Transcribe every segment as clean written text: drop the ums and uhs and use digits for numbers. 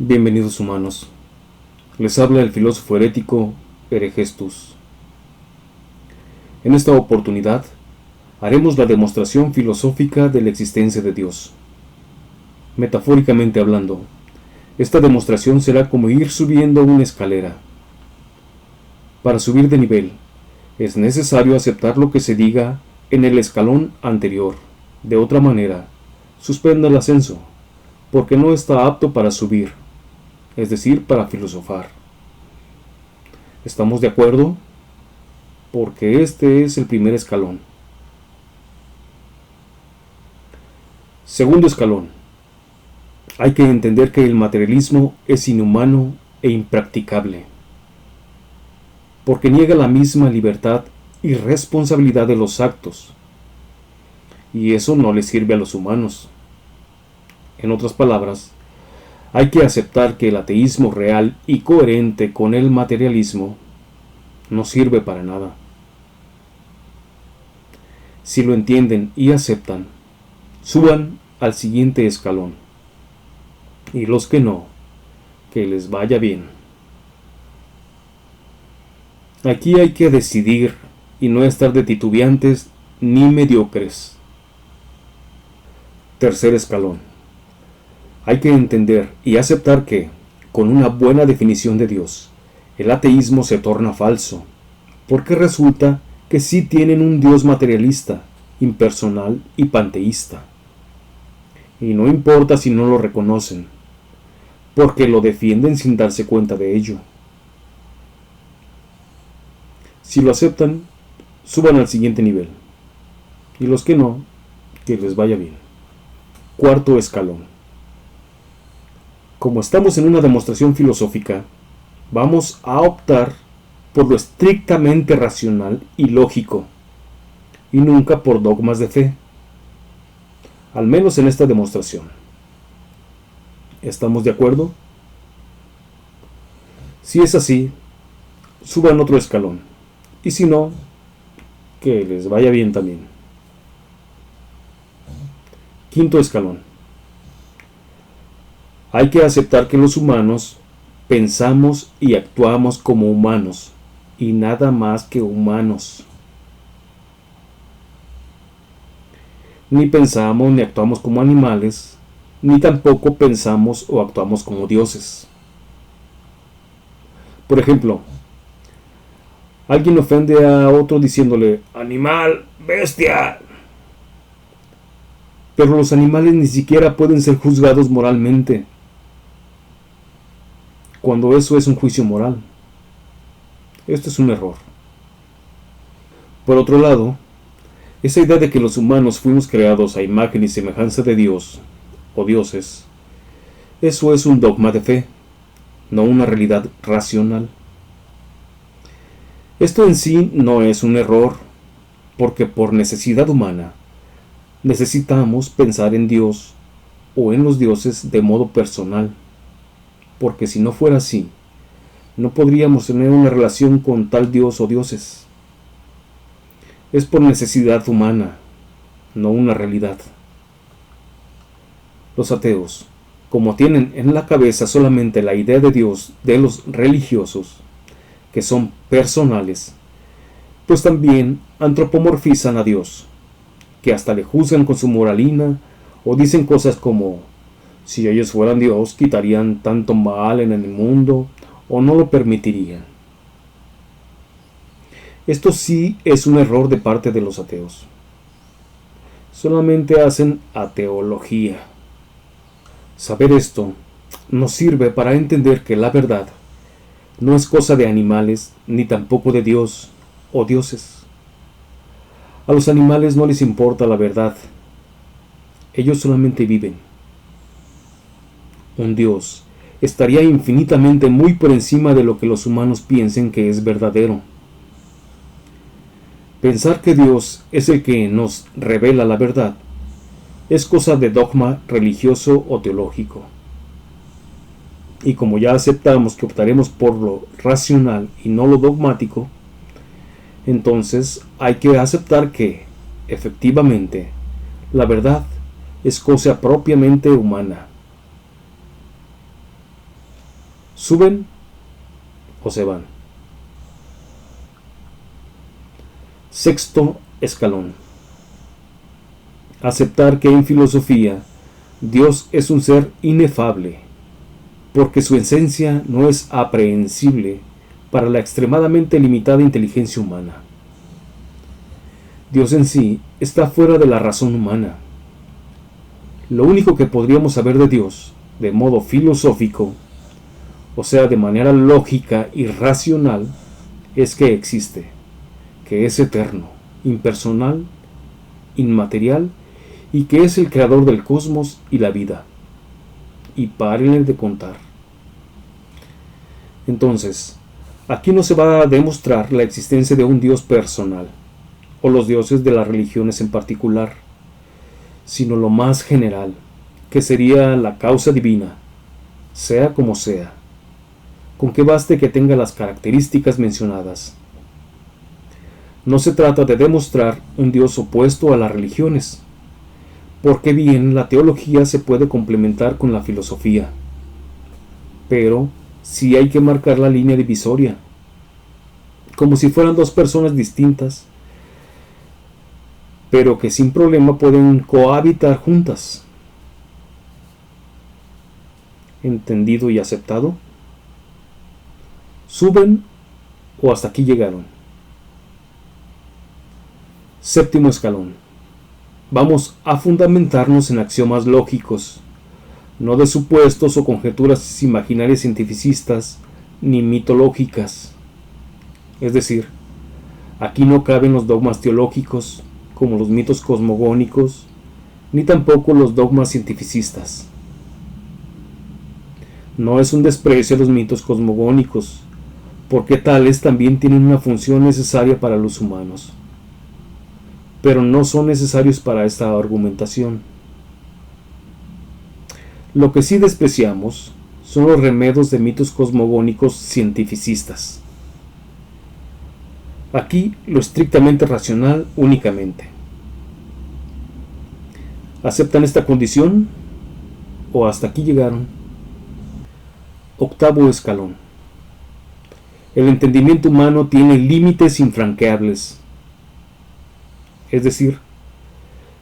Bienvenidos humanos, les habla el filósofo herético Heregestus. En esta oportunidad haremos la demostración filosófica de la existencia de Dios. Metafóricamente hablando, esta demostración será como ir subiendo una escalera. Para subir de nivel, es necesario aceptar lo que se diga en el escalón anterior. De otra manera, suspenda el ascenso, porque no está apto para subir, es decir, para filosofar. ¿Estamos de acuerdo? Porque este es el primer escalón. Segundo escalón. Hay que entender que el materialismo es inhumano e impracticable, porque niega la misma libertad y responsabilidad de los actos, y eso no le sirve a los humanos. En otras palabras, hay que aceptar que el ateísmo real y coherente con el materialismo no sirve para nada. Si lo entienden y aceptan, suban al siguiente escalón. Y los que no, que les vaya bien. Aquí hay que decidir y no estar de titubeantes ni mediocres. Tercer escalón. Hay que entender y aceptar que, con una buena definición de Dios, el ateísmo se torna falso, porque resulta que sí tienen un Dios materialista, impersonal y panteísta. Y no importa si no lo reconocen, porque lo defienden sin darse cuenta de ello. Si lo aceptan, suban al siguiente nivel, y los que no, que les vaya bien. Cuarto escalón. Como estamos en una demostración filosófica, vamos a optar por lo estrictamente racional y lógico, y nunca por dogmas de fe, al menos en esta demostración. ¿Estamos de acuerdo? Si es así, suban otro escalón, y si no, que les vaya bien también. Quinto escalón. Hay que aceptar que los humanos pensamos y actuamos como humanos, y nada más que humanos. Ni pensamos ni actuamos como animales, ni tampoco pensamos o actuamos como dioses. Por ejemplo, alguien ofende a otro diciéndole animal, bestia. Pero los animales ni siquiera pueden ser juzgados moralmente, cuando eso es un juicio moral. Esto es un error. Por otro lado, esa idea de que los humanos fuimos creados a imagen y semejanza de Dios, o dioses, eso es un dogma de fe, no una realidad racional. Esto en sí no es un error, porque por necesidad humana, necesitamos pensar en Dios o en los dioses de modo personal, porque si no fuera así, no podríamos tener una relación con tal dios o dioses. Es por necesidad humana, no una realidad. Los ateos, como tienen en la cabeza solamente la idea de Dios de los religiosos, que son personales, pues también antropomorfizan a Dios, que hasta le juzgan con su moralina o dicen cosas como: si ellos fueran Dios, quitarían tanto mal en el mundo o no lo permitirían. Esto sí es un error de parte de los ateos. Solamente hacen ateología. Saber esto nos sirve para entender que la verdad no es cosa de animales ni tampoco de Dios o dioses. A los animales no les importa la verdad. Ellos solamente viven. Un Dios estaría infinitamente muy por encima de lo que los humanos piensen que es verdadero. Pensar que Dios es el que nos revela la verdad es cosa de dogma religioso o teológico. Y como ya aceptamos que optaremos por lo racional y no lo dogmático, entonces hay que aceptar que, efectivamente, la verdad es cosa propiamente humana. ¿Suben o se van? Sexto escalón. Aceptar que en filosofía Dios es un ser inefable, porque su esencia no es aprehensible para la extremadamente limitada inteligencia humana. Dios en sí está fuera de la razón humana. Lo único que podríamos saber de Dios, de modo filosófico, o sea, de manera lógica y racional, es que existe, que es eterno, impersonal, inmaterial, y que es el creador del cosmos y la vida. Y párenle de contar. Entonces, aquí no se va a demostrar la existencia de un Dios personal, o los dioses de las religiones en particular, sino lo más general, que sería la causa divina, sea como sea, con que baste que tenga las características mencionadas. No se trata de demostrar un Dios opuesto a las religiones, porque bien la teología se puede complementar con la filosofía, pero sí hay que marcar la línea divisoria, como si fueran dos personas distintas, pero que sin problema pueden cohabitar juntas. ¿Entendido y aceptado? ¿Suben o hasta aquí llegaron? Séptimo escalón. Vamos a fundamentarnos en axiomas lógicos, no de supuestos o conjeturas imaginarias cientificistas ni mitológicas. Es decir, aquí no caben los dogmas teológicos, como los mitos cosmogónicos, ni tampoco los dogmas cientificistas. No es un desprecio a los mitos cosmogónicos, porque tales también tienen una función necesaria para los humanos, pero no son necesarios para esta argumentación. Lo que sí despreciamos son los remedios de mitos cosmogónicos cientificistas. Aquí lo estrictamente racional únicamente. ¿Aceptan esta condición o hasta aquí llegaron? Octavo escalón. El entendimiento humano tiene límites infranqueables. Es decir,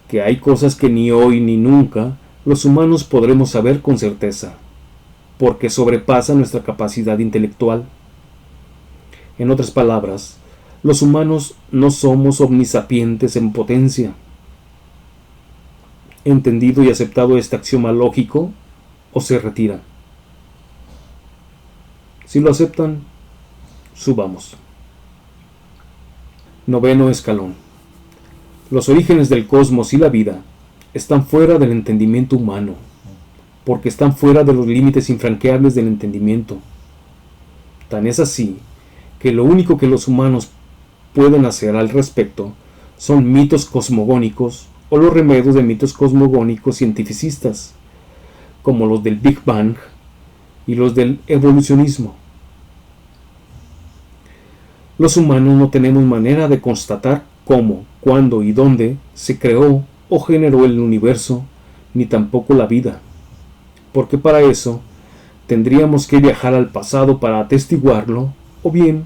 que hay cosas que ni hoy ni nunca los humanos podremos saber con certeza, porque sobrepasan nuestra capacidad intelectual. En otras palabras, los humanos no somos omnisapientes en potencia. ¿Entendido y aceptado este axioma lógico o se retira? Si lo aceptan, subamos. Noveno escalón. Los orígenes del cosmos y la vida están fuera del entendimiento humano, porque están fuera de los límites infranqueables del entendimiento. Tan es así que lo único que los humanos pueden hacer al respecto son mitos cosmogónicos o los remedios de mitos cosmogónicos cientificistas, como los del Big Bang y los del evolucionismo. Los humanos no tenemos manera de constatar cómo, cuándo y dónde se creó o generó el universo, ni tampoco la vida, porque para eso tendríamos que viajar al pasado para atestiguarlo, o bien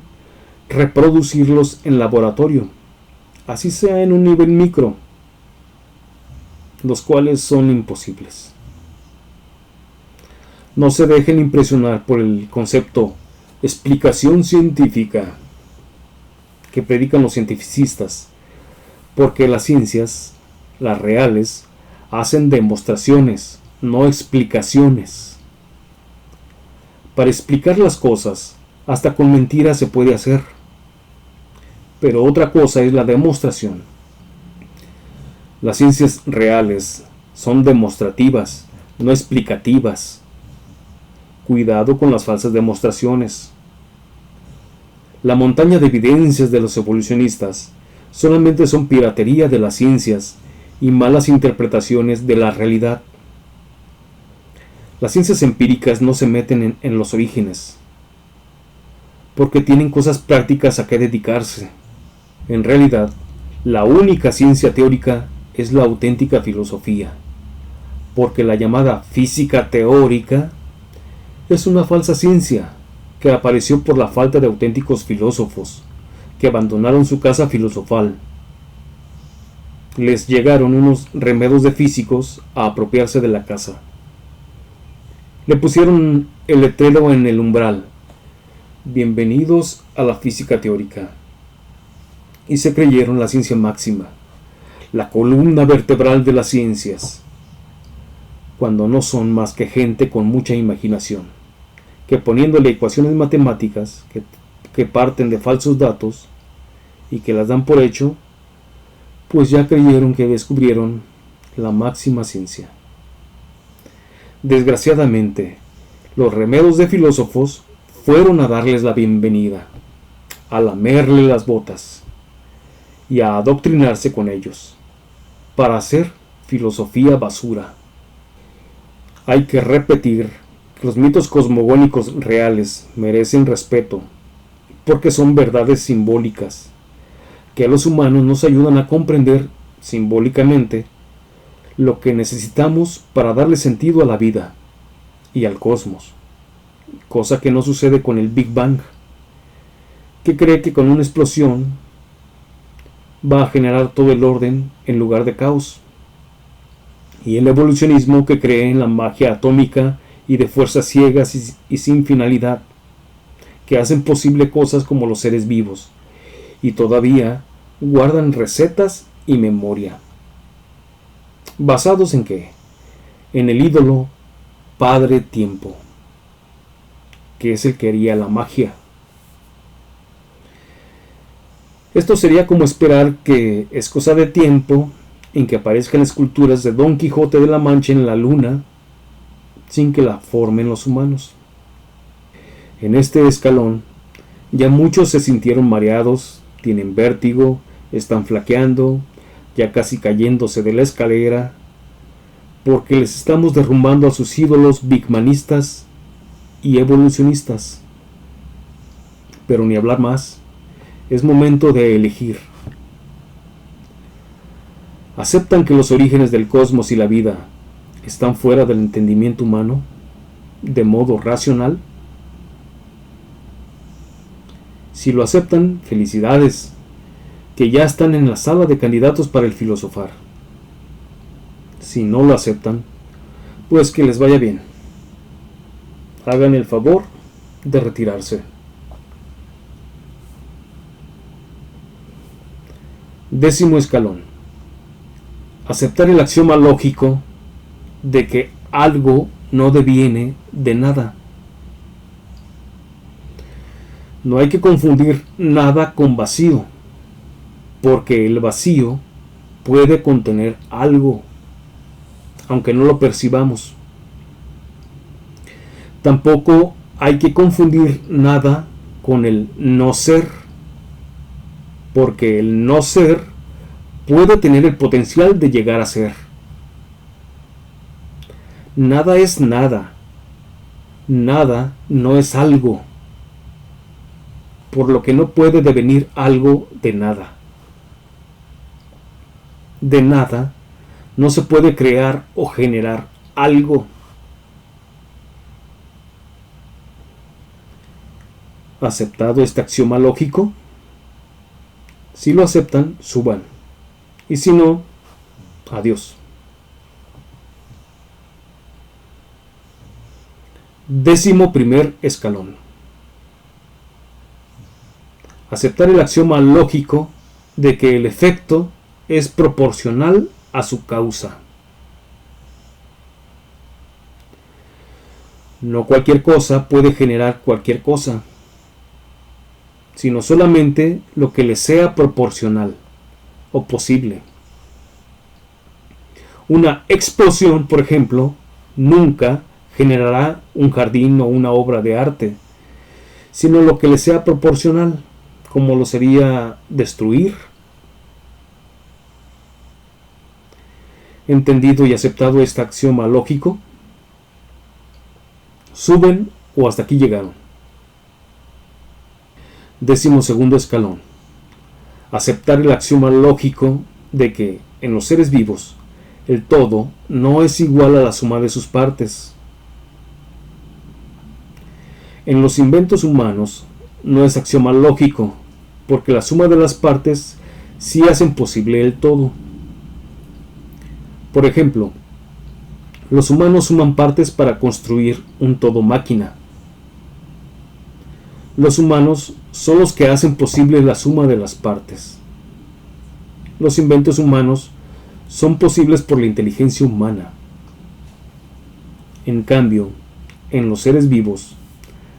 reproducirlos en laboratorio, así sea en un nivel micro, los cuales son imposibles. No se dejen impresionar por el concepto explicación científica que predican los cientificistas, porque las ciencias, las reales, hacen demostraciones, no explicaciones. Para explicar las cosas, hasta con mentiras se puede hacer, pero otra cosa es la demostración. Las ciencias reales son demostrativas, no explicativas. Cuidado con las falsas demostraciones. La montaña de evidencias de los evolucionistas solamente son piratería de las ciencias y malas interpretaciones de la realidad. Las ciencias empíricas no se meten en los orígenes, porque tienen cosas prácticas a que dedicarse. En realidad, la única ciencia teórica es la auténtica filosofía, porque la llamada física teórica Es una falsa ciencia que apareció por la falta de auténticos filósofos que abandonaron su casa filosofal. Les llegaron unos remedos de físicos a apropiarse de la casa. Le pusieron el letrero en el umbral: bienvenidos a la física teórica. Y se creyeron la ciencia máxima, la columna vertebral de las ciencias, cuando no son más que gente con mucha imaginación, que poniéndole ecuaciones matemáticas que parten de falsos datos y que las dan por hecho, pues ya creyeron que descubrieron la máxima ciencia. Desgraciadamente, los remedos de filósofos fueron a darles la bienvenida, a lamerle las botas y a adoctrinarse con ellos, para hacer filosofía basura. Hay que repetir que los mitos cosmogónicos reales merecen respeto, porque son verdades simbólicas, que a los humanos nos ayudan a comprender simbólicamente lo que necesitamos para darle sentido a la vida y al cosmos, cosa que no sucede con el Big Bang, que cree que con una explosión va a generar todo el orden en lugar de caos, y el evolucionismo, que cree en la magia atómica y de fuerzas ciegas y sin finalidad, que hacen posible cosas como los seres vivos, y todavía guardan recetas y memoria. ¿Basados en qué? En el ídolo Padre Tiempo, que es el que haría la magia. Esto sería como esperar que es cosa de tiempo en que aparezcan esculturas de Don Quijote de la Mancha en la luna sin que la formen los humanos. En este escalón ya muchos se sintieron mareados, tienen vértigo, están flaqueando, ya casi cayéndose de la escalera, porque les estamos derrumbando a sus ídolos bigmanistas y evolucionistas. Pero ni hablar más, es momento de elegir. ¿Aceptan que los orígenes del cosmos y la vida están fuera del entendimiento humano, de modo racional? Si lo aceptan, felicidades, que ya están en la sala de candidatos para el filosofar. Si no lo aceptan, pues que les vaya bien. Hagan el favor de retirarse. 10º escalón: aceptar el axioma lógico de que algo no deviene de nada. No hay que confundir nada con vacío, porque el vacío puede contener algo, aunque no lo percibamos. Tampoco hay que confundir nada con el no ser, porque el no ser puede tener el potencial de llegar a ser. Nada es nada. Nada no es algo, por lo que no puede devenir algo de nada. De nada no se puede crear o generar algo. ¿Aceptado este axioma lógico? Si lo aceptan, suban. Y si no, adiós. 11º escalón: aceptar el axioma lógico de que el efecto es proporcional a su causa. No cualquier cosa puede generar cualquier cosa, sino solamente lo que le sea proporcional o posible. Una explosión, por ejemplo, nunca generará un jardín o una obra de arte, sino lo que le sea proporcional, como lo sería destruir. ¿Entendido y aceptado este axioma lógico? ¿Suben o hasta aquí llegaron? 12º escalón: aceptar el axioma lógico de que en los seres vivos el todo no es igual a la suma de sus partes. En los inventos humanos no es axioma lógico, porque la suma de las partes sí hacen posible el todo. Por ejemplo, los humanos suman partes para construir un todo máquina. Los humanos son los que hacen posible la suma de las partes. Los inventos humanos son posibles por la inteligencia humana. En cambio, en los seres vivos,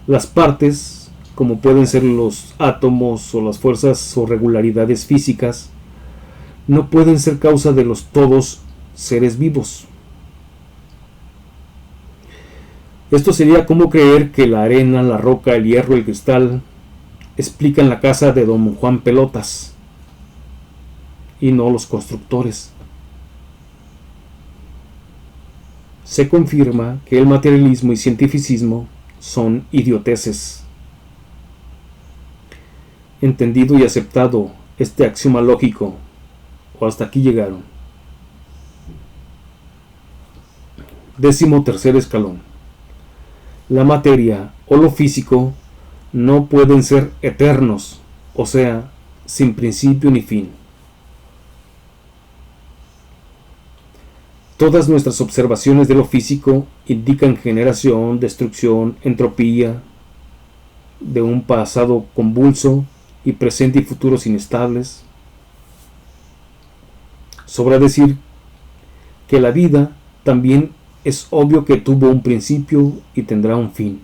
las partes, como pueden ser los átomos o las fuerzas o regularidades físicas, no pueden ser causa de los todos seres vivos. Esto sería como creer que la arena, la roca, el hierro, el cristal explican la casa de don Juan Pelotas y no los constructores. Se confirma que el materialismo y cientificismo son idioteces. Entendido y aceptado este axioma lógico, o hasta aquí llegaron. 13º escalón. La materia o lo físico no pueden ser eternos, o sea, sin principio ni fin. Todas nuestras observaciones de lo físico indican generación, destrucción, entropía, de un pasado convulso y presente y futuros inestables. Sobra decir que la vida también es obvio que tuvo un principio y tendrá un fin.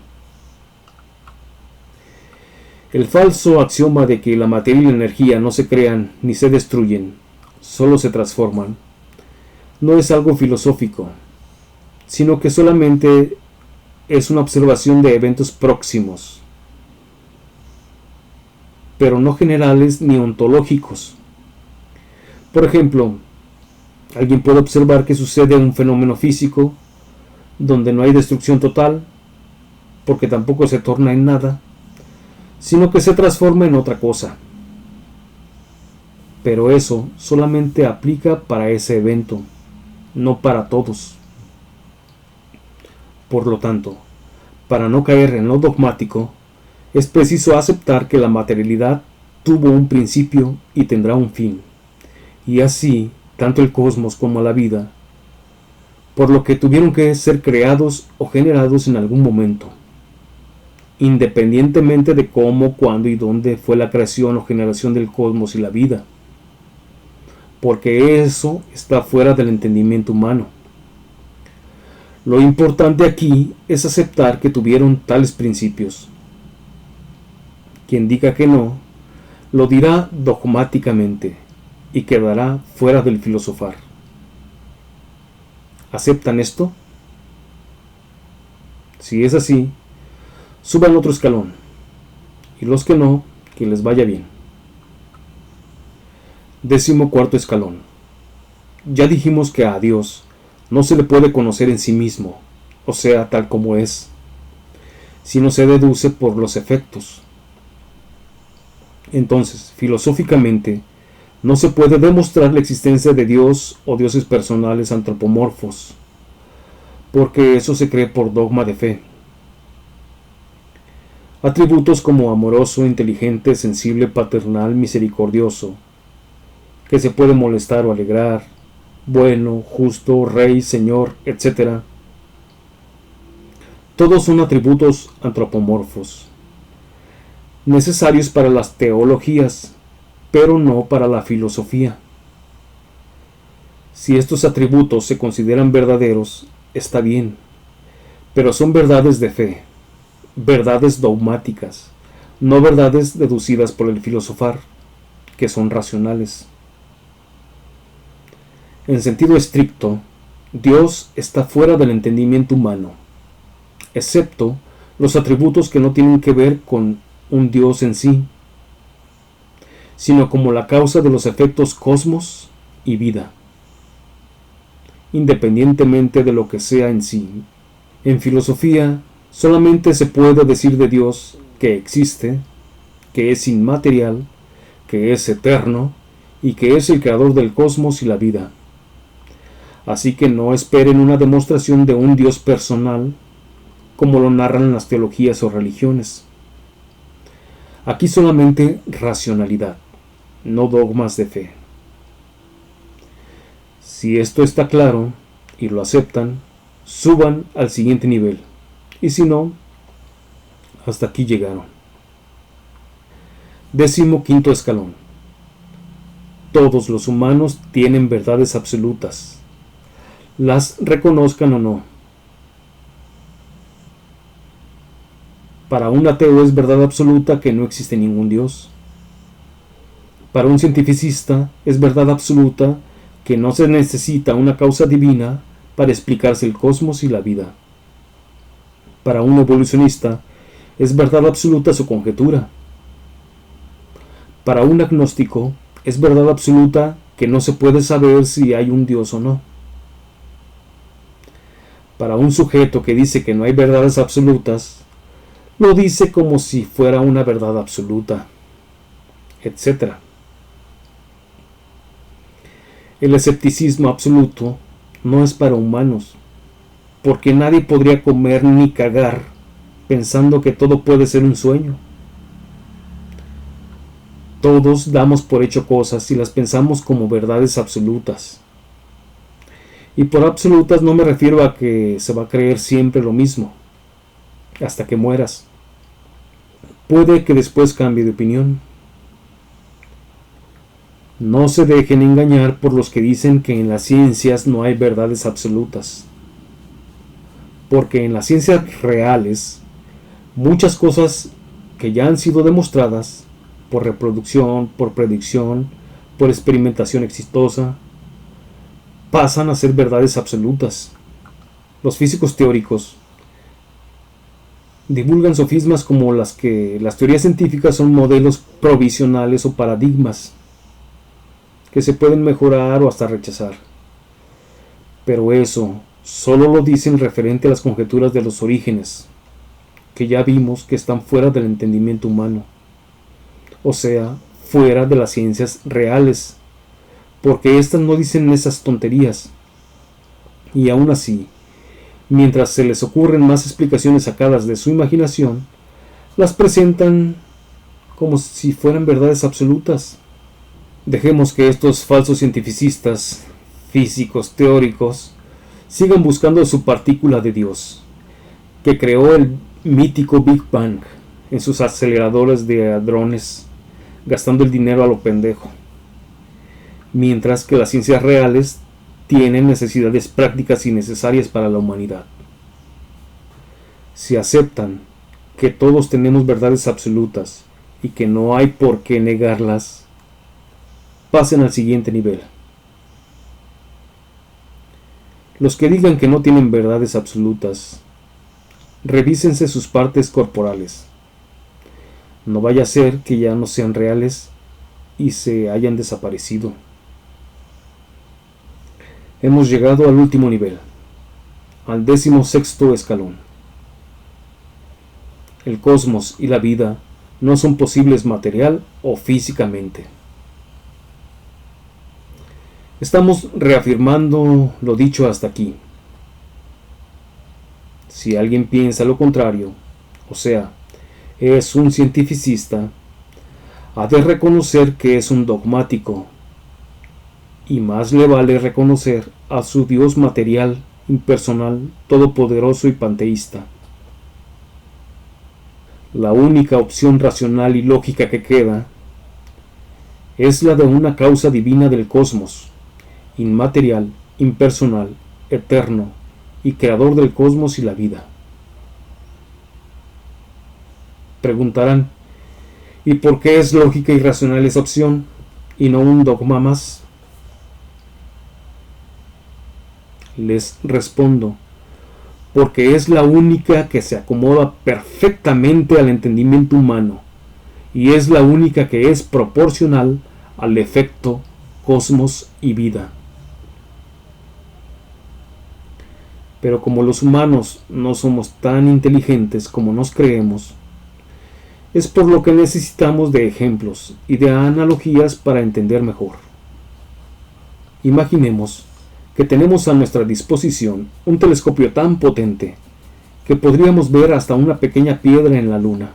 El falso axioma de que la materia y la energía no se crean ni se destruyen, solo se transforman, no es algo filosófico, sino que solamente es una observación de eventos próximos, pero no generales ni ontológicos. Por ejemplo, alguien puede observar que sucede un fenómeno físico donde no hay destrucción total, porque tampoco se torna en nada, sino que se transforma en otra cosa. Pero eso solamente aplica para ese evento, no para todos. Por lo tanto, para no caer en lo dogmático, es preciso aceptar que la materialidad tuvo un principio y tendrá un fin, y así tanto el cosmos como la vida, por lo que tuvieron que ser creados o generados en algún momento, independientemente de cómo, cuándo y dónde fue la creación o generación del cosmos y la vida, porque eso está fuera del entendimiento humano. Lo importante aquí es aceptar que tuvieron tales principios. Quien diga que no, lo dirá dogmáticamente y quedará fuera del filosofar. ¿Aceptan esto? Si es así, suban otro escalón, y los que no, que les vaya bien. 14º escalón. Ya dijimos que a Dios no se le puede conocer en sí mismo, o sea, tal como es, sino se deduce por los efectos. Entonces, filosóficamente, no se puede demostrar la existencia de Dios o dioses personales antropomorfos, porque eso se cree por dogma de fe. Atributos como amoroso, inteligente, sensible, paternal, misericordioso, que se puede molestar o alegrar, bueno, justo, rey, señor, etc. Todos son atributos antropomorfos, necesarios para las teologías, pero no para la filosofía. Si estos atributos se consideran verdaderos, está bien, pero son verdades de fe, verdades dogmáticas, no verdades deducidas por el filosofar, que son racionales. En sentido estricto, Dios está fuera del entendimiento humano, excepto los atributos que no tienen que ver con un Dios en sí, sino como la causa de los efectos cosmos y vida, independientemente de lo que sea en sí. En filosofía, solamente se puede decir de Dios que existe, que es inmaterial, que es eterno y que es el creador del cosmos y la vida. Así que no esperen una demostración de un Dios personal, como lo narran las teologías o religiones. Aquí solamente racionalidad, no dogmas de fe. Si esto está claro y lo aceptan, suban al siguiente nivel, y si no, hasta aquí llegaron. 15º escalón. Todos los humanos tienen verdades absolutas, las reconozcan o no. Para un ateo es verdad absoluta que no existe ningún Dios. Para un cientificista es verdad absoluta que no se necesita una causa divina para explicarse el cosmos y la vida. Para un evolucionista es verdad absoluta su conjetura. Para un agnóstico es verdad absoluta que no se puede saber si hay un Dios o no. Para un sujeto que dice que no hay verdades absolutas, lo dice como si fuera una verdad absoluta, etc. El escepticismo absoluto no es para humanos, porque nadie podría comer ni cagar pensando que todo puede ser un sueño. Todos damos por hecho cosas y las pensamos como verdades absolutas. Y por absolutas no me refiero a que se va a creer siempre lo mismo, hasta que mueras. Puede que después cambie de opinión. No se dejen engañar por los que dicen que en las ciencias no hay verdades absolutas. Porque en las ciencias reales, muchas cosas que ya han sido demostradas, por reproducción, por predicción, por experimentación exitosa, pasan a ser verdades absolutas. Los físicos teóricos divulgan sofismas como las que las teorías científicas son modelos provisionales o paradigmas que se pueden mejorar o hasta rechazar. Pero eso solo lo dicen referente a las conjeturas de los orígenes, que ya vimos que están fuera del entendimiento humano, o sea, fuera de las ciencias reales, porque éstas no dicen esas tonterías. Y aún así, mientras se les ocurren más explicaciones sacadas de su imaginación, las presentan como si fueran verdades absolutas. Dejemos que estos falsos cientificistas, físicos teóricos, sigan buscando su partícula de Dios, que creó el mítico Big Bang en sus aceleradores de hadrones, gastando el dinero a lo pendejo, mientras que las ciencias reales tienen necesidades prácticas y necesarias para la humanidad. Si aceptan que todos tenemos verdades absolutas y que no hay por qué negarlas, pasen al siguiente nivel. Los que digan que no tienen verdades absolutas, revísense sus partes corporales. No vaya a ser que ya no sean reales y se hayan desaparecido. Hemos llegado al último nivel, al 16º escalón. El cosmos y la vida no son posibles material o físicamente. Estamos reafirmando lo dicho hasta aquí. Si alguien piensa lo contrario, o sea, es un cientificista, ha de reconocer que es un dogmático, y más le vale reconocer a su Dios material, impersonal, todopoderoso y panteísta. La única opción racional y lógica que queda es la de una causa divina del cosmos, inmaterial, impersonal, eterno y creador del cosmos y la vida. Preguntarán, ¿y por qué es lógica y racional esa opción y no un dogma más? Les respondo, porque es la única que se acomoda perfectamente al entendimiento humano y es la única que es proporcional al efecto cosmos y vida. Pero como los humanos no somos tan inteligentes como nos creemos, es por lo que necesitamos de ejemplos y de analogías para entender mejor. Imaginemos que tenemos a nuestra disposición un telescopio tan potente que podríamos ver hasta una pequeña piedra en la luna.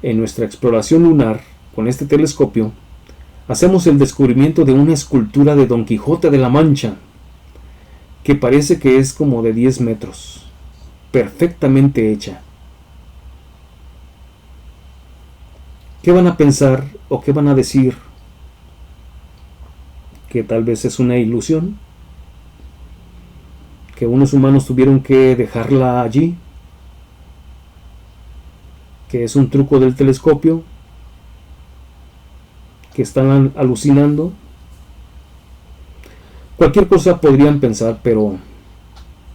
En nuestra exploración lunar, con este telescopio, hacemos el descubrimiento de una escultura de Don Quijote de la Mancha, que parece que es como de 10 metros, perfectamente hecha. ¿Qué van a pensar o qué van a decir? ¿Que tal vez es una ilusión? ¿Que unos humanos tuvieron que dejarla allí? ¿Que es un truco del telescopio? ¿Que están alucinando? Cualquier cosa podrían pensar, pero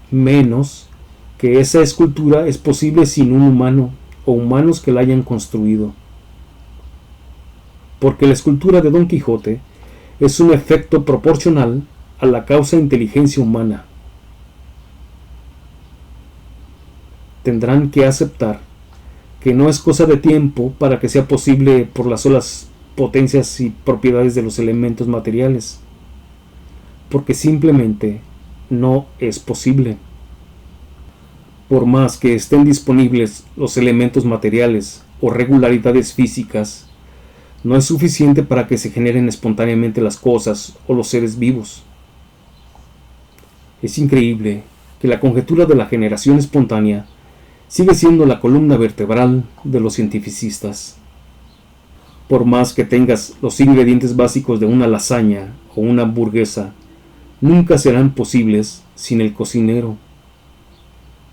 menos que esa escultura es posible sin un humano o humanos que la hayan construido. Porque la escultura de Don Quijote es un efecto proporcional a la causa inteligencia humana. Tendrán que aceptar que no es cosa de tiempo para que sea posible por las solas potencias y propiedades de los elementos materiales, porque simplemente no es posible. Por más que estén disponibles los elementos materiales o regularidades físicas, no es suficiente para que se generen espontáneamente las cosas o los seres vivos. Es increíble que la conjetura de la generación espontánea sigue siendo la columna vertebral de los cientificistas. Por más que tengas los ingredientes básicos de una lasaña o una hamburguesa, nunca serán posibles sin el cocinero.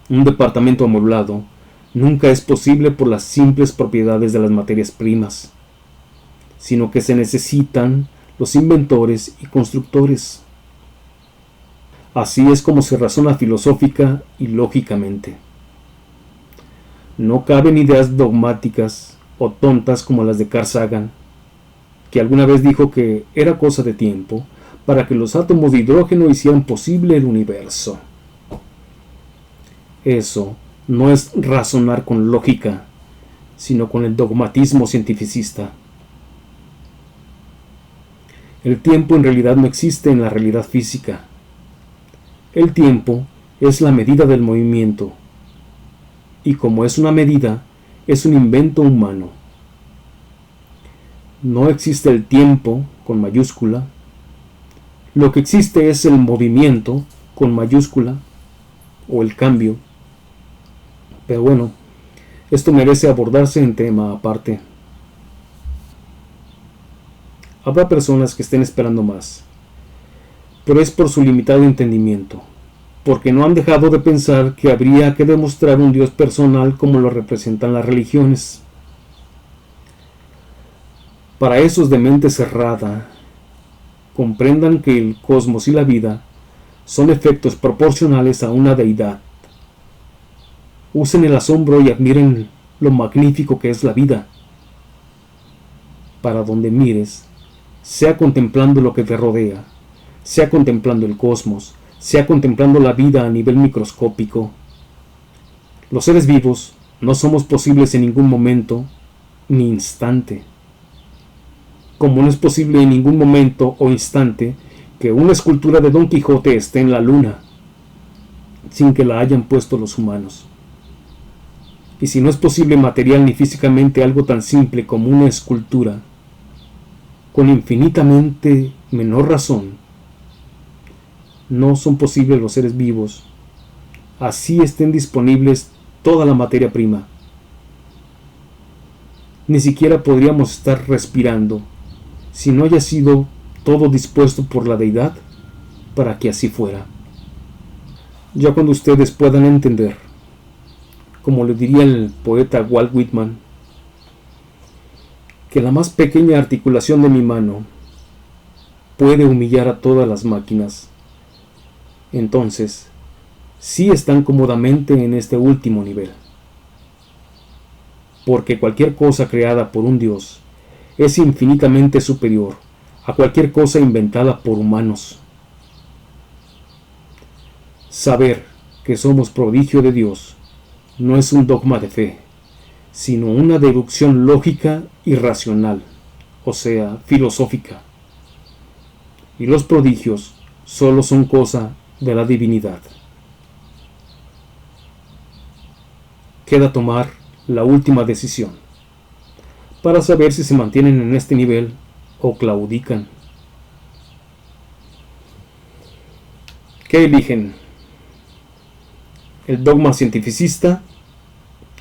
Un departamento amueblado nunca es posible por las simples propiedades de las materias primas, sino que se necesitan los inventores y constructores. Así es como se razona filosófica y lógicamente. No caben ideas dogmáticas o tontas como las de Carl Sagan, que alguna vez dijo que era cosa de tiempo para que los átomos de hidrógeno hicieran posible el universo. Eso no es razonar con lógica, sino con el dogmatismo cientificista. El tiempo en realidad no existe en la realidad física. El tiempo es la medida del movimiento, y como es una medida, es un invento humano. No existe el tiempo con mayúscula. Lo que existe es el movimiento con mayúscula o el cambio. Pero bueno, esto merece abordarse en tema aparte. Habrá personas que estén esperando más, pero es por su limitado entendimiento, porque no han dejado de pensar que habría que demostrar un Dios personal como lo representan las religiones. Para esos de mente cerrada, comprendan que el cosmos y la vida son efectos proporcionales a una deidad. Usen el asombro y admiren lo magnífico que es la vida. Para donde mires, sea contemplando lo que te rodea, sea contemplando el cosmos, sea contemplando la vida a nivel microscópico. Los seres vivos no somos posibles en ningún momento ni instante, como no es posible en ningún momento o instante que una escultura de Don Quijote esté en la luna, sin que la hayan puesto los humanos. Y si no es posible material ni físicamente algo tan simple como una escultura, con infinitamente menor razón, no son posibles los seres vivos, así estén disponibles toda la materia prima. Ni siquiera podríamos estar respirando si no haya sido todo dispuesto por la deidad para que así fuera. Ya cuando ustedes puedan entender, como le diría el poeta Walt Whitman, que la más pequeña articulación de mi mano puede humillar a todas las máquinas, entonces sí están cómodamente en este último nivel. Porque cualquier cosa creada por un Dios es infinitamente superior a cualquier cosa inventada por humanos. Saber que somos prodigio de Dios no es un dogma de fe, sino una deducción lógica y racional, o sea, filosófica. Y los prodigios solo son cosa de la divinidad. Queda tomar la última decisión para saber si se mantienen en este nivel o claudican. ¿Qué eligen? ¿El dogma cientificista,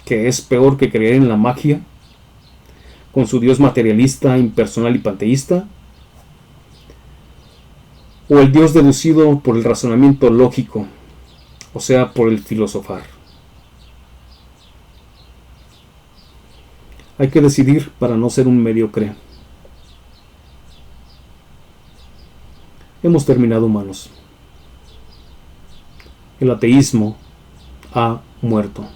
que es peor que creer en la magia, con su Dios materialista, impersonal y panteísta? ¿O el Dios deducido por el razonamiento lógico, o sea, por el filosofar? Hay que decidir para no ser un mediocre. Hemos terminado, humanos. El ateísmo ha muerto.